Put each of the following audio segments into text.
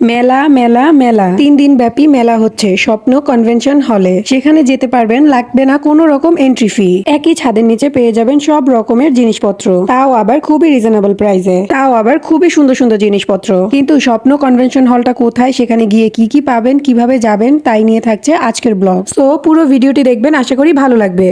মেলা মেলা মেলা 3 দিন ব্যাপী মেলা হচ্ছে স্বপ্ন কনভেনশন হলে। সেখানে যেতে পারবেন, লাগবে না কোনো রকম এন্ট্রি ফি। একই ছাদের নিচে পেয়ে যাবেন সব রকমের জিনিসপত্র, তাও আবার খুবই রিজনেবল প্রাইসে, তাও আবার খুবই সুন্দর সুন্দর জিনিসপত্র। কিন্তু স্বপ্ন কনভেনশন হলটা কোথায়, সেখানে গিয়ে কি কি পাবেন, কিভাবে যাবেন, তাই নিয়ে থাকছে আজকের ব্লগ। সো পুরো ভিডিওটি দেখবেন, আশা করি ভালো লাগবে।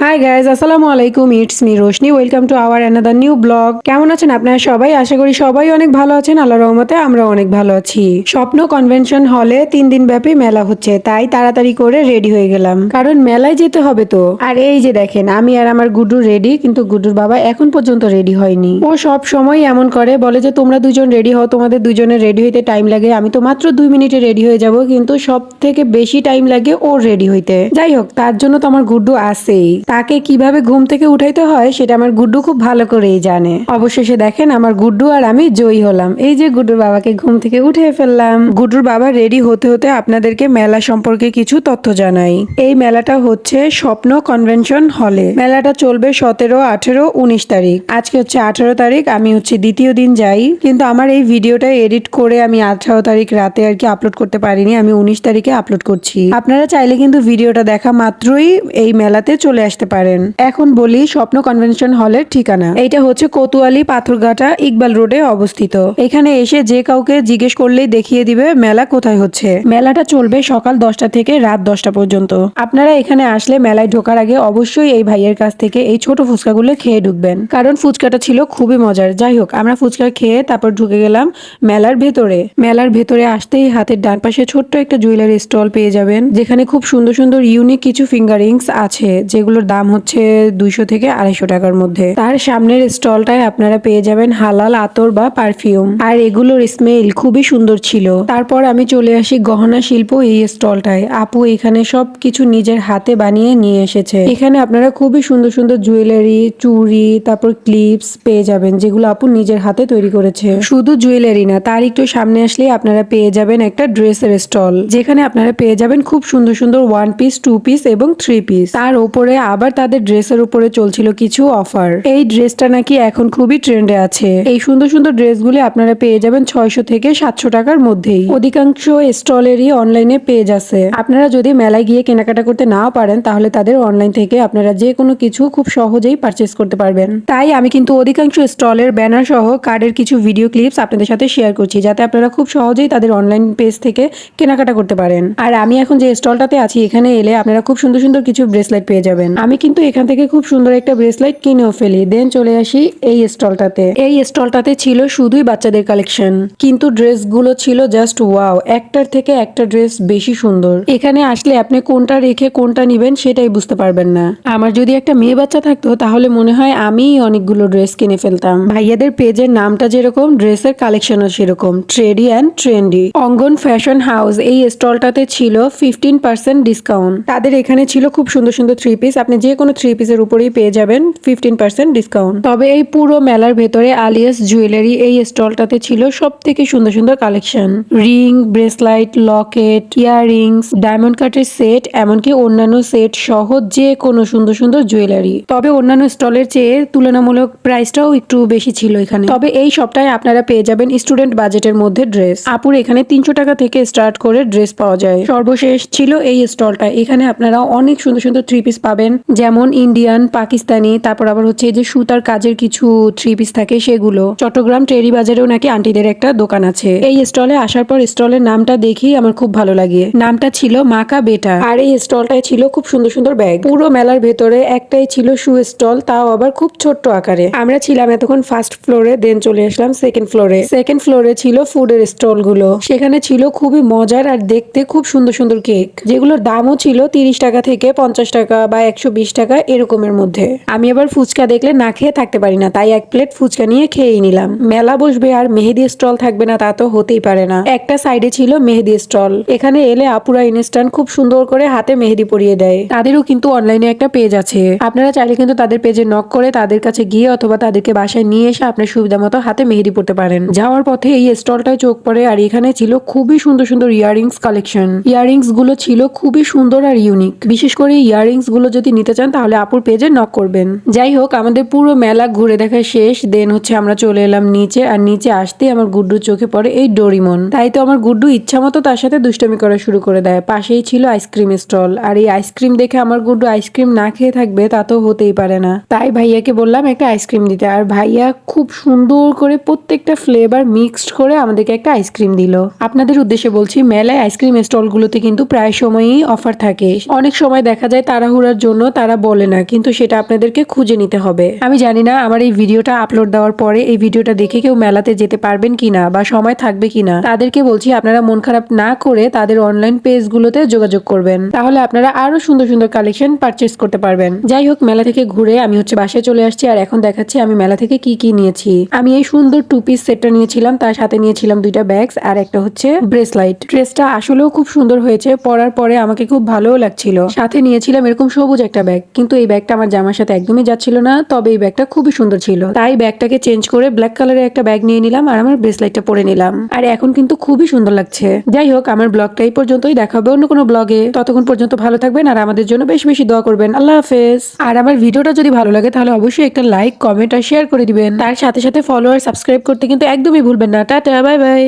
হাই গাইজ, আসসালামু আলাইকুম, it's me Roshni. Welcome to our another new blog. কেমন আছেন আপনারা সবাই? আশা করি সবাই অনেক ভালো আছেন। আল্লাহর রহমতে আমরা অনেক ভালো আছি। স্বপ্ন কনভেনশন হলে 3 দিন ব্যাপী মেলা হচ্ছে, তাই তাড়াতাড়ি করে রেডি হয়ে গেলাম, কারণ মেলায় যেতে হবে তো। আর এই যে দেখেন, আমি আর আমার গুড্ডু রেডি, কিন্তু গুড্ডুর বাবা এখন পর্যন্ত রেডি হয়নি। ও সব সময় এমন করে, বলে যে তোমরা দুজন রেডি হও, তোমাদের দুজনের রেডি হইতে টাইম লাগে। আমি তো মাত্র 2 মিনিটে রেডি হয়ে যাব, কিন্তু সব থেকে বেশি টাইম লাগে ওর রেডি হইতে। যাই হোক, তার জন্য তো আমার গুড্ডু আছেই। তাকে কিভাবে ঘুম থেকে উঠাইতে হয় সেটা আমার গুড্ডু খুব ভালো করেই জানে। অবশেষে দেখেন, আমার গুড্ডু আর আমি জয়ী হলাম। এই যে গুড্ডুর বাবাকে ঘুম থেকে উঠিয়ে ফেললাম। গুড্ডুর বাবা রেডি হতে হতে আপনাদেরকে মেলা সম্পর্কে কিছু তথ্য জানাই। এই মেলাটা হচ্ছে স্বপ্ন কনভেনশন হলে। মেলাটা চলবে 17, 18, 19 তারিখ। আজকে হচ্ছে 18 তারিখ, আমি হচ্ছে দ্বিতীয় দিন যাই, কিন্তু আমার এই ভিডিওটা এডিট করে আমি 18 তারিখ রাতে আর কি আপলোড করতে পারিনি। আমি 19 তারিখে আপলোড করছি। আপনারা চাইলে কিন্তু ভিডিওটা দেখা মাত্রই এই মেলাতে চলে আসতে পারেন। এখন বলি স্বপ্ন কনভেনশন হলের ঠিকানা। এইটা হচ্ছে কোতোয়ালি পাথরঘাটা ইকবাল রোডে অবস্থিত। এখানে এসে যে কাউকে জিজ্ঞেস করলেই দেখিয়ে দিবে মেলা কোথায় হচ্ছে। মেলাটা চলবে সকাল 10টা থেকে রাত 10টা পর্যন্ত। আপনারা এখানে আসলে মেলায় ঢোকার আগে অবশ্যই এই ভাইয়ের কাছ থেকে এই ছোট ফুচকাগুলো খেয়ে ঢুকবেন, কারণ ফুচকাটা ছিল খুবই মজার। যাই হোক, আমরা ফুচকা খেয়ে তারপর ঢুকে গেলাম মেলার ভেতরে। মেলার ভেতরে আসতেই হাতের ডান পাশে ছোট্ট একটা জুয়েলারি স্টল পেয়ে যাবেন, যেখানে খুব সুন্দর সুন্দর ইউনিক কিছু ফিঙ্গারিংস আছে, যেগুলোর দাম হচ্ছে 200 থেকে 250 টাকার মধ্যে। তার সামনের স্টলটায় আপনারা পেয়ে যাবেন হালাল আতর বা পারফিউম, আর এগুলোর স্মেল খুবই সুন্দর ছিল। তারপর আমি চলে আসি গহনা শিল্প এই স্টলটায়। আপু এখানে সব কিছু নিজের হাতে বানিয়ে নিয়ে এসেছে। এখানে আপনারা খুবই সুন্দর সুন্দর জুয়েলারি, চুড়ি, তারপর ক্লিপস পেয়ে যাবেন, যেগুলো আপু নিজের হাতে তৈরি করেছে। শুধু জুয়েলারি না, তার একটু সামনে আসলে আপনারা পেয়ে যাবেন একটা ড্রেসের স্টল, যেখানে আপনারা পেয়ে যাবেন খুব সুন্দর সুন্দর 1 পিস, 2 পিস এবং 3 পিস। তার উপরে আবার তাদের ড্রেসের উপরে চলছিল কিছু অফার। এই ড্রেসটা নাকি এখন খুবই ট্রেন্ডে আছে। এই সুন্দর সুন্দর ড্রেসগুলি আপনারা পেয়ে যাবেন 600 থেকে 700 টাকার মধ্যেই। অধিকাংশ স্টলেরই অনলাইনে পেজ আছে। আপনারা যদি মেলায় গিয়ে কেনাকাটা করতে নাও পারেন, তাহলে তাদের অনলাইন থেকে আপনারা যে কোনো কিছু খুব সহজেই পারচেস করতে পারবেন। তাই আমি কিন্তু অধিকাংশ স্টলের ব্যানার সহ কার্ডের কিছু ভিডিও ক্লিপস আপনাদের সাথে শেয়ার করছি, যাতে আপনারা খুব সহজেই তাদের অনলাইন পেজ থেকে কেনাকাটা করতে পারেন। আর আমি এখন যে স্টলটাতে আছি, এখানে এলে আপনারা খুব সুন্দর সুন্দর কিছু ব্রেসলেট পেয়ে যাবেন। আমি কিন্তু এখান থেকে খুব সুন্দর একটা ব্রেসলেট কিনেও ফেলি। দেন চলে আসি এই স্টলটাতে। এই স্টলটাতে ছিল শুধুই বাচ্চাদের কালেকশন, কিন্তু ড্রেসগুলো ছিল জাস্ট ওয়াও। একটার থেকে একটা ড্রেস বেশি সুন্দর। এখানে আসলে আপনি কোনটা রেখে কোনটা নিবেন সেটাই বুঝতে পারবেন না। আমার যদি একটা মেয়ে বাচ্চা থাকতো, তাহলে মনে হয় আমি অনেকগুলো ড্রেস কিনে ফেলতাম। ভাইয়াদের পেজের নামটা যেরকম, ড্রেসের কালেকশনও সেরকম, ট্রেডি and trendy. Angan fashion house এই স্টলটাতে ছিল 15% ডিসকাউন্ট। তাদের এখানে ছিল খুব সুন্দর সুন্দর 3 পিস। আপনি যে কোনো 3 পিসের উপরেই পেয়ে যাবেন 15% ডিসকাউন্ট। তবে এই পুরো মেলার ভেতরে আলিয়াস জুয়েলারি এই স্টলটাতে ছিল সব থেকে সুন্দর সুন্দর collection. Ring, bracelet, Locket, earrings, diamond কাটের সেট, এমনকি অন্যান্য সেট সহ যে কোনো সুন্দর সুন্দর জুয়েলারি। তবে অন্যান্য স্টলের চেয়ে তুলনামূলক প্রাইসটাও একটু বেশি ছিল এখানে। তবে এই সপ্তাহে আপনারা পেয়ে যাবেন স্টুডেন্ট বাজেটের মধ্যে ড্রেস। আপুর এখানে 300 টাকা থেকে স্টার্ট করে ড্রেস পাওয়া যায়। সর্বশেষ ছিল এই স্টলটা। এখানে আপনারা অনেক সুন্দর সুন্দর 3 পিস পাবেন, যেমন ইন্ডিয়ান, পাকিস্তানি, তারপর আবার হচ্ছে এই যে সুতার কাজের কিছু 3 পিস থাকে সেগুলো। চট্টগ্রাম টেরি বাজারেও নাকি আন্টিদের একটা দোকান আছে। এই স্টলে আসার পর স্টলের নামটা দেখি আমার খুব ভালো লাগে। নামটা ছিল মাকা বেটা। আর এই স্টলটায় ছিল খুব সুন্দর সুন্দর ব্যাগ। পুরো মেলার ভেতরে একটাই ছিল শু স্টল, তাও আবার খুব ছোট্ট আকারে। আমরা ছিলাম এতক্ষণ ফার্স্ট ফ্লোরে, দেন চলে আসলাম সেকেন্ড ফ্লোরে। সেকেন্ড ফ্লোরে ছিল ফুডের স্টল গুলো। সেখানে ছিল খুবই মজার আর দেখতে খুব সুন্দর সুন্দর কেক, যেগুলোর দামও ছিল 30 টাকা থেকে 50 টাকা বা 120 টাকা এরকমের মধ্যে। আমি আবার ফুচকা দেখলে না খেয়ে থাকতে পারি না, তাই 1 প্লেট ফুচকা নিয়ে খেয়েই নিলাম। মেলা বসবে আর মেহেদি স্টল থাকবে না তা তো হতেই পারে না। একটা সাইডে ছিল মেহেদি স্টল। এখানে এলে আপুরা ইনস্ট্যান্ট খুব সুন্দর করে হাতে মেহেদি পরিয়ে দেয়। তাদেরও কিন্তু অনলাইনে একটা পেজ আছে। আপনারা চাইলে কিন্তু তাদের পেজে নক করে তাদের কাছে গিয়ে অথবা তাদেরকে বাসায় নিয়ে এসে আপনার সুবিধা মতো হাতে মেহেদি পড়তে পারেন। যাওয়ার পথে এই স্টলটায় চোখ পড়ে, আর এখানে ছিল খুবই সুন্দর সুন্দর ইয়াররিংস কালেকশন। ইয়াররিংস গুলো ছিল খুবই সুন্দর আর ইউনিক। বিশেষ করে ইয়াররিংস গুলো যদি নিতে চান তাহলে আপুর পেজে নক করবেন। যাই হোক, আমাদের পুরো মেলা ঘুরে দেখা শেষ। দেন হচ্ছে আমরা চলে এলাম নিচে, আর নিচে আসতে আমার গুড্ডুর চোখে পড়ে এই ডোরিমন। তাই তো আমার গুড্ডু ইচ্ছা মতো তার সাথে দুষ্টামি করা শুরু করে দেয়। পাশেই ছিল আইসক্রিম স্টল, আর এই আইসক্রিম দেখে আমার গুড্ডু আইসক্রিম না খেয়ে থাকবে তা তো হতেই পারে না। তাই ভাইয়াকে বললাম একটা আইসক্রিম দিতে, আর ভাইয়া খুব সুন্দর করে প্রত্যেকটা ফ্লেভার মিক্সড করে আমাদেরকে একটা আইসক্রিম দিল। আপনাদের উদ্দেশ্যে বলছি, মেলায় আইসক্রিম স্টলগুলোতে কিন্তু প্রায় সময়ই অফার থাকে। অনেক সময় দেখা যায় তাড়াহুড়ার জন্য তারা বলে না, কিন্তু সেটা আপনাদেরকে খুঁজে নিতে হবে। আমি জানি না আমার এই ভিডিওটা আপলোড দেওয়ার পরে এই ভিডিওটা দেখে কেউ মেলাতে যেতে পারবেন কিনা বা সময় থাকবে কিনা। তাদেরকে বলছি আপনারা মন খারাপ না করে তাদের অনলাইন পেজগুলোতে যোগাযোগ করবেন, তাহলে আপনারা আরো সুন্দর সুন্দর কালেকশন পারচেস করতে পারবেন। যাই হোক, মেলা থেকে ঘুরে আমি হচ্ছে বাসায় চলে আসছি, আর এখন দেখাচ্ছি আমি মেলা থেকে কি কি নিয়েছি। আমি এই সুন্দর 2 পিস সেটটা নিয়েছিলাম, তার সাথে নিয়েছিলাম 2টা ব্যাগস আর একটা হচ্ছে ব্রেসলাইট। ড্রেসটা আসলেও খুব সুন্দর হয়েছে, পরার পরে আমাকে খুব ভালোও লাগছিল। সাথে নিয়েছিলাম এরকম সবুজ একটা ব্যাগ, কিন্তু এই ব্যাগটা আমার জামার সাথে একদমই যাচ্ছিল না, তবে এই ব্যাগটা খুবই সুন্দর ছিল। তাই ব্যাগটাকে চেঞ্জ করে ব্ল্যাক কালারের একটা ব্যাগ নিয়ে নিলাম, আর আমার ব্রেসলাইটটা পরে নিলাম, আর এখন কিন্তু খুবই সুন্দর লাগছে। যাই হোক, আমার ব্লগটা এই পর্যন্তই, দেখা হবে অন্য কোনো ব্লগে। ততক্ষণ পর্যন্ত ভালো থাকবেন আর আমাদের জন্য বেশি বেশি দোয়া করবেন। আল্লাহ হাফেজ। আর আমার ভিডিওটা যদি ভালো লাগে তাহলে অবশ্যই একটা লাইক, কমেন্ট আর শেয়ার করে দিবেন। তার সাথে সাথে ফলো আর সাবস্ক্রাইব করতে কিন্তু একদমই ভুলবেন না। Tata, bye bye.